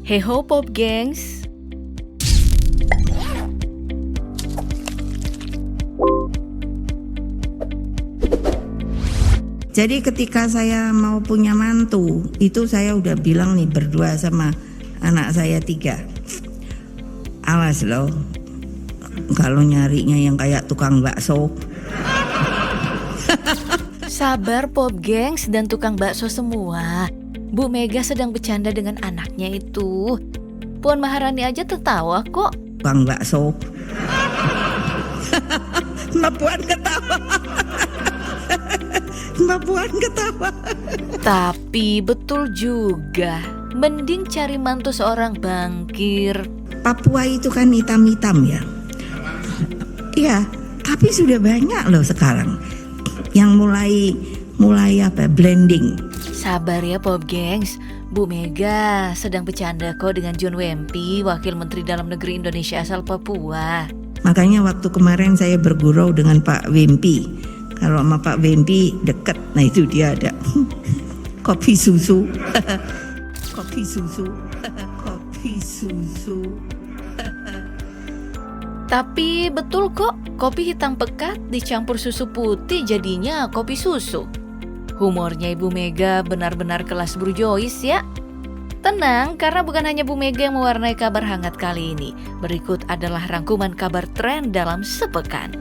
Heho Pop Gengs. Jadi ketika saya mau punya mantu, itu saya udah bilang nih berdua sama anak saya 3. Awas loh, kalau nyarinya yang kayak tukang bakso. Sabar Pop Gengs dan tukang bakso semua. Bu Mega sedang bercanda dengan anaknya itu. Puan Maharani aja tertawa kok. Tukang bakso. Mbak Puan ketawa. Mbak Puan ketawa. Tapi betul juga, mending cari mantu seorang bankir. Papua itu kan hitam-hitam ya. Iya, tapi sudah banyak loh sekarang yang mulai blending. Sabar ya Pop Gengs, Bu Mega sedang bercanda kok dengan John Wempi, Wakil Menteri Dalam Negeri Indonesia asal Papua. Makanya waktu kemarin saya bergurau dengan Pak Wempi. Kalau sama Pak Wempi deket, nah itu dia ada kopi susu. Kopi susu. Kopi susu. Tapi betul kok, kopi hitam pekat dicampur susu putih jadinya kopi susu. Humornya Ibu Mega benar-benar kelas Bro Joyce ya. Tenang, karena bukan hanya Bu Mega yang mewarnai kabar hangat kali ini. Berikut adalah rangkuman kabar tren dalam sepekan.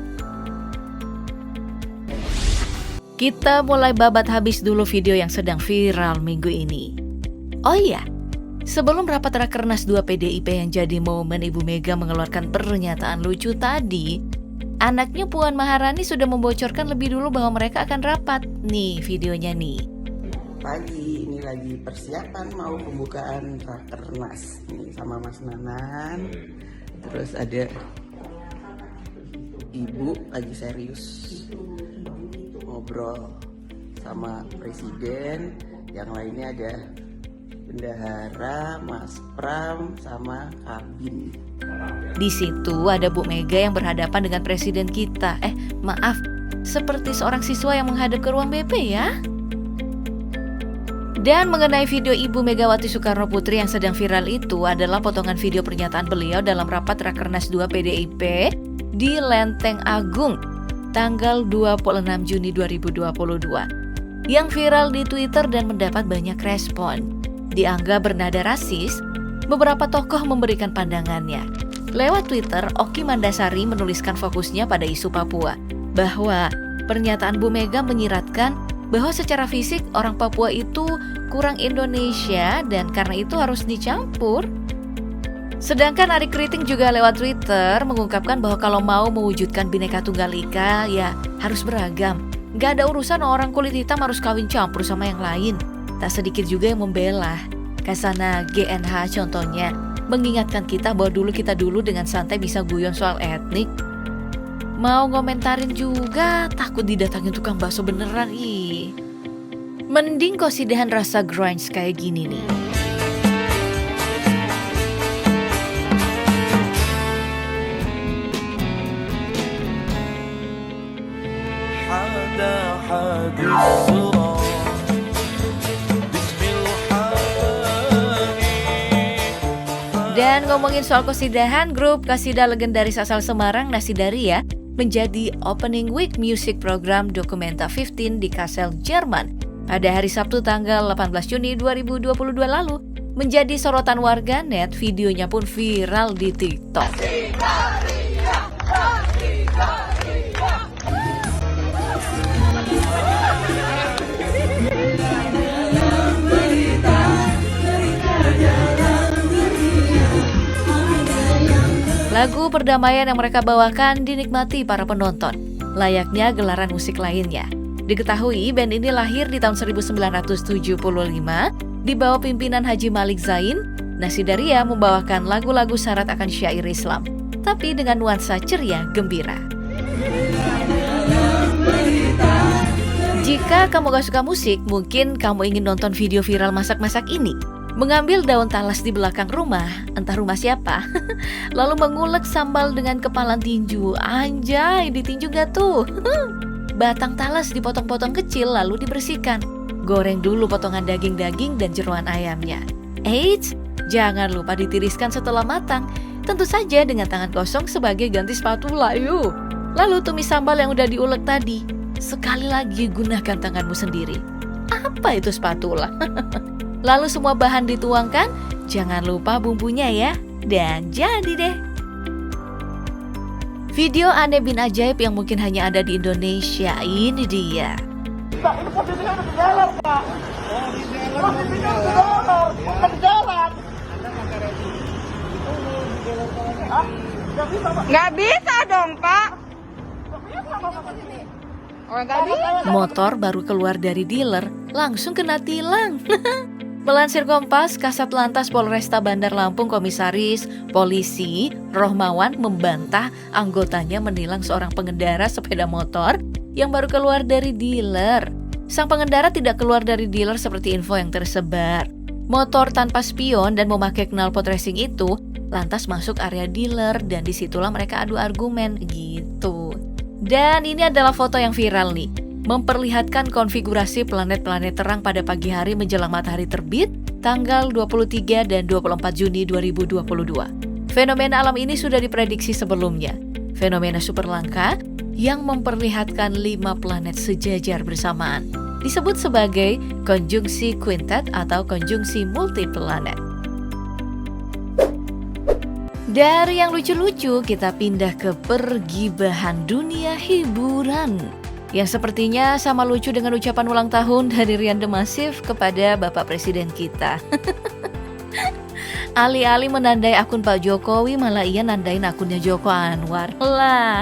Kita mulai babat habis dulu video yang sedang viral minggu ini. Oh iya, sebelum rapat Rakernas 2 PDIP yang jadi momen Ibu Mega mengeluarkan pernyataan lucu tadi, anaknya Puan Maharani sudah membocorkan lebih dulu bahwa mereka akan rapat. Nih videonya nih. Pagi ini lagi persiapan mau pembukaan Rakernas nih sama Mas Nanan. Terus ada Ibu lagi serius ngobrol sama Presiden. Yang lainnya ada Bendahara, Mas Pram, sama Kabin. Di situ ada Bu Mega yang berhadapan dengan presiden kita. Maaf, seperti seorang siswa yang menghadap ke ruang BP ya. Dan mengenai video Ibu Megawati Soekarno Putri yang sedang viral itu adalah potongan video pernyataan beliau dalam rapat Rakernas 2 PDIP di Lenteng Agung tanggal 26 Juni 2022 yang viral di Twitter dan mendapat banyak respon. Dianggap bernada rasis, beberapa tokoh memberikan pandangannya. Lewat Twitter, Oki Mandasari menuliskan fokusnya pada isu Papua, bahwa pernyataan Bu Mega menyiratkan bahwa secara fisik orang Papua itu kurang Indonesia dan karena itu harus dicampur. Sedangkan Arik Kriting juga lewat Twitter mengungkapkan bahwa kalau mau mewujudkan Bhinneka Tunggal Ika ya harus beragam. Gak ada urusan orang kulit hitam harus kawin campur sama yang lain. Tak sedikit juga yang membela. Kasana GNH contohnya mengingatkan kita bahwa kita dulu dengan santai bisa guyon soal etnik. Mau ngomentarin juga takut didatangin tukang bakso beneran ih. Mending kosidahan rasa grunge kayak gini nih. Dan ngomongin soal kosidahan, grup kasidah legendaris asal Semarang Nasidaria menjadi opening week music program Documenta 15 di Kassel, Jerman pada hari Sabtu tanggal 18 Juni 2022 lalu. Menjadi sorotan warganet, videonya pun viral di TikTok. Lagu perdamaian yang mereka bawakan dinikmati para penonton, layaknya gelaran musik lainnya. Diketahui band ini lahir di tahun 1975 di bawah pimpinan Haji Malik Zain. Nasidaria membawakan lagu-lagu syarat akan syair Islam, tapi dengan nuansa ceria gembira. Jika kamu gak suka musik, mungkin kamu ingin nonton video viral masak-masak ini. Mengambil daun talas di belakang rumah, entah rumah siapa, lalu mengulek sambal dengan kepalan tinju. Anjay, ditinju gak tuh? Batang talas dipotong-potong kecil lalu dibersihkan. Goreng dulu potongan daging-daging dan jeroan ayamnya. Eits, Jangan lupa ditiriskan setelah matang, tentu saja dengan tangan kosong sebagai ganti spatula yuk. Lalu tumis sambal yang udah diulek tadi. Sekali lagi gunakan tanganmu sendiri. Apa itu spatula? Lalu semua bahan dituangkan, jangan lupa bumbunya ya. Dan jadi deh. Video aneh bin ajaib yang mungkin hanya ada di Indonesia, ini dia. Pak, ini posisinya udah di jalan, Pak. Posisinya udah di jalan. Nggak bisa dong, Pak. Oh, nggak bisa. Motor baru keluar dari dealer, langsung kena tilang. Melansir Kompas, Kasat Lantas Polresta Bandar Lampung Komisaris Polisi Rohmawan membantah anggotanya menilang seorang pengendara sepeda motor yang baru keluar dari dealer. Sang pengendara tidak keluar dari dealer seperti info yang tersebar. Motor tanpa spion dan memakai knalpot racing itu lantas masuk area dealer dan disitulah mereka adu argumen gitu. Dan ini adalah foto yang viral nih, memperlihatkan konfigurasi planet-planet terang pada pagi hari menjelang matahari terbit tanggal 23 dan 24 Juni 2022. Fenomena alam ini sudah diprediksi sebelumnya. Fenomena super langka yang memperlihatkan 5 planet sejajar bersamaan. Disebut sebagai konjungsi quintet atau konjungsi multiplanet. Dari yang lucu-lucu, kita pindah ke pergibahan dunia hiburan. Yang sepertinya sama lucu dengan ucapan ulang tahun dari Rian The Massive kepada Bapak Presiden kita. Alih-alih menandai akun Pak Jokowi, malah ia nandain akunnya Joko Anwar. Lah.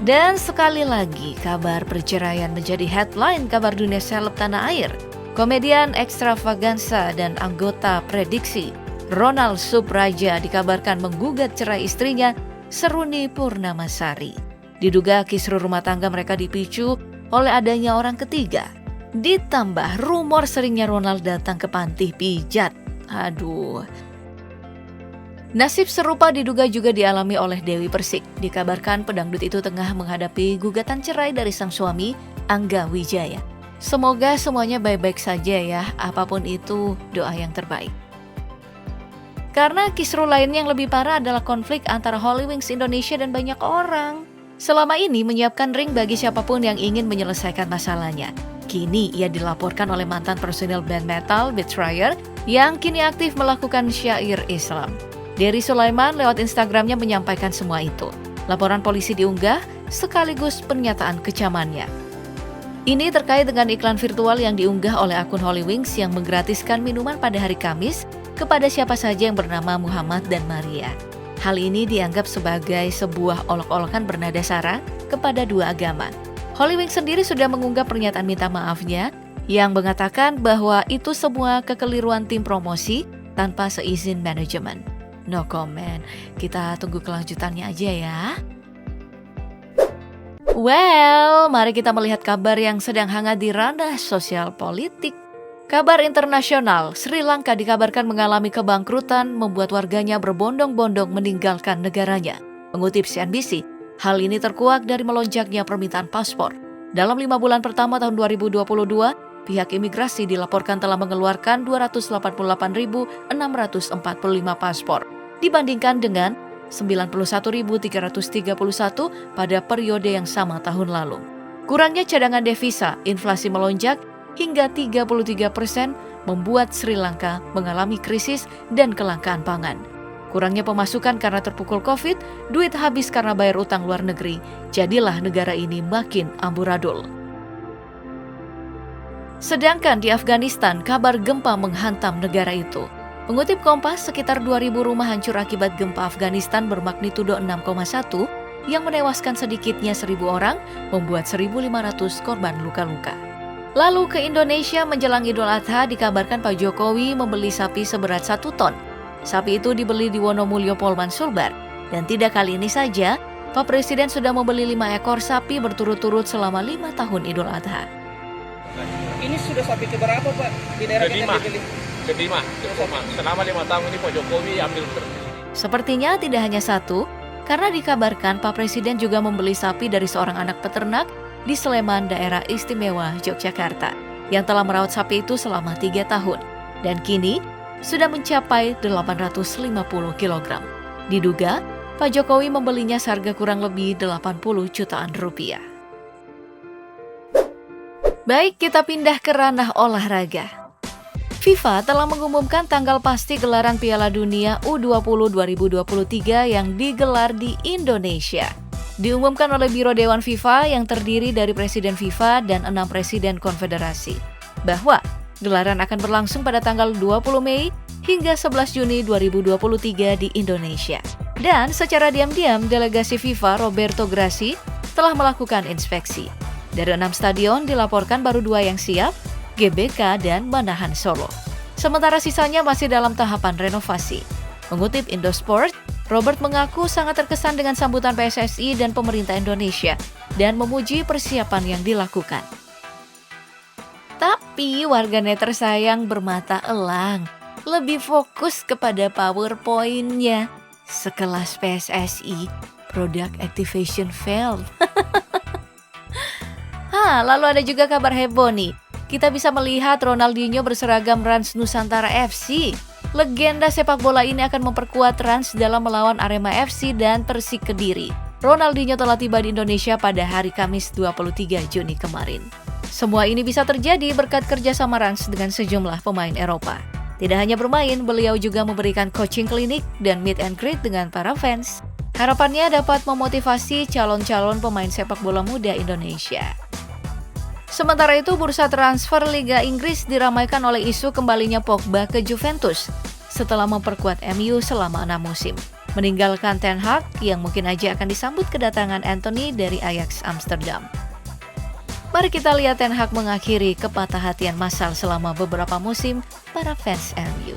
Dan sekali lagi, kabar perceraian menjadi headline kabar dunia seleb tanah air. Komedian ekstravaganza dan anggota prediksi Ronald Subraja dikabarkan menggugat cerai istrinya Seruni Purnamasari. Diduga kisruh rumah tangga mereka dipicu oleh adanya orang ketiga. Ditambah rumor seringnya Ronald datang ke panti pijat. Aduh. Nasib serupa diduga juga dialami oleh Dewi Persik. Dikabarkan pedangdut itu tengah menghadapi gugatan cerai dari sang suami, Angga Wijaya. Semoga semuanya baik-baik saja ya, apapun itu doa yang terbaik. Karena kisruh lainnya yang lebih parah adalah konflik antara Holy Wings Indonesia dan banyak orang. Selama ini menyiapkan ring bagi siapapun yang ingin menyelesaikan masalahnya. Kini ia dilaporkan oleh mantan personil band metal Betrayer yang kini aktif melakukan syair Islam. Dery Sulaiman lewat Instagramnya menyampaikan semua itu. Laporan polisi diunggah sekaligus pernyataan kecamannya. Ini terkait dengan iklan virtual yang diunggah oleh akun Holy Wings yang menggratiskan minuman pada hari Kamis kepada siapa saja yang bernama Muhammad dan Maria. Hal ini dianggap sebagai sebuah olok-olokan bernada sara kepada dua agama. Holy Wings sendiri sudah mengunggah pernyataan minta maafnya yang mengatakan bahwa itu semua kekeliruan tim promosi tanpa seizin manajemen. No comment, kita tunggu kelanjutannya aja ya. Well, mari kita melihat kabar yang sedang hangat di ranah sosial politik. Kabar internasional, Sri Lanka dikabarkan mengalami kebangkrutan membuat warganya berbondong-bondong meninggalkan negaranya. Mengutip CNBC, hal ini terkuak dari melonjaknya permintaan paspor. Dalam 5 bulan pertama tahun 2022, pihak imigrasi dilaporkan telah mengeluarkan 288.645 paspor, dibandingkan dengan 91.331 pada periode yang sama tahun lalu. Kurangnya cadangan devisa, inflasi melonjak, hingga 33% membuat Sri Lanka mengalami krisis dan kelangkaan pangan. Kurangnya pemasukan karena terpukul Covid, duit habis karena bayar utang luar negeri, jadilah negara ini makin amburadul. Sedangkan di Afghanistan, kabar gempa menghantam negara itu. Mengutip Kompas, sekitar 2.000 rumah hancur akibat gempa Afghanistan bermagnitudo 6,1 yang menewaskan sedikitnya 1.000 orang, membuat 1.500 korban luka-luka. Lalu ke Indonesia menjelang Idul Adha dikabarkan Pak Jokowi membeli sapi seberat 1 ton. Sapi itu dibeli di Wonomulyo Polman Sulbar. Dan tidak kali ini saja, Pak Presiden sudah membeli 5 ekor sapi berturut-turut selama 5 tahun Idul Adha. Ini sudah sapi keberapa, Pak? Di daerah kita dibeli? Kelima. Selama 5 tahun ini Pak Jokowi ambil terus. Sepertinya tidak hanya satu, karena dikabarkan Pak Presiden juga membeli sapi dari seorang anak peternak di Sleman, daerah istimewa Yogyakarta, yang telah merawat sapi itu selama 3 tahun. Dan kini, sudah mencapai 850 kg. Diduga, Pak Jokowi membelinya seharga kurang lebih 80 jutaan rupiah. Baik, kita pindah ke ranah olahraga. FIFA telah mengumumkan tanggal pasti gelaran Piala Dunia U20 2023 yang digelar di Indonesia. Diumumkan oleh Biro Dewan FIFA yang terdiri dari Presiden FIFA dan 6 Presiden Konfederasi, bahwa gelaran akan berlangsung pada tanggal 20 Mei hingga 11 Juni 2023 di Indonesia. Dan secara diam-diam, delegasi FIFA Roberto Grassi telah melakukan inspeksi. Dari 6 stadion dilaporkan baru 2 yang siap, GBK dan Manahan Solo. Sementara sisanya masih dalam tahapan renovasi. Mengutip Indosport, Robert mengaku sangat terkesan dengan sambutan PSSI dan pemerintah Indonesia dan memuji persiapan yang dilakukan. Tapi warganet tersayang bermata elang, lebih fokus kepada PowerPoint-nya. Sekelas PSSI, Product Activation failed. Lalu ada juga kabar heboh nih. Kita bisa melihat Ronaldinho berseragam Rans Nusantara FC. Legenda sepak bola ini akan memperkuat Rans dalam melawan Arema FC dan Persik Kediri. Ronaldinho telah tiba di Indonesia pada hari Kamis 23 Juni kemarin. Semua ini bisa terjadi berkat kerjasama Rans dengan sejumlah pemain Eropa. Tidak hanya bermain, beliau juga memberikan coaching klinik dan meet and greet dengan para fans. Harapannya dapat memotivasi calon-calon pemain sepak bola muda Indonesia. Sementara itu, bursa transfer Liga Inggris diramaikan oleh isu kembalinya Pogba ke Juventus setelah memperkuat MU selama 6 musim, meninggalkan Ten Hag yang mungkin aja akan disambut kedatangan Anthony dari Ajax Amsterdam. Mari kita lihat Ten Hag mengakhiri kepatah hatian massal selama beberapa musim para fans MU.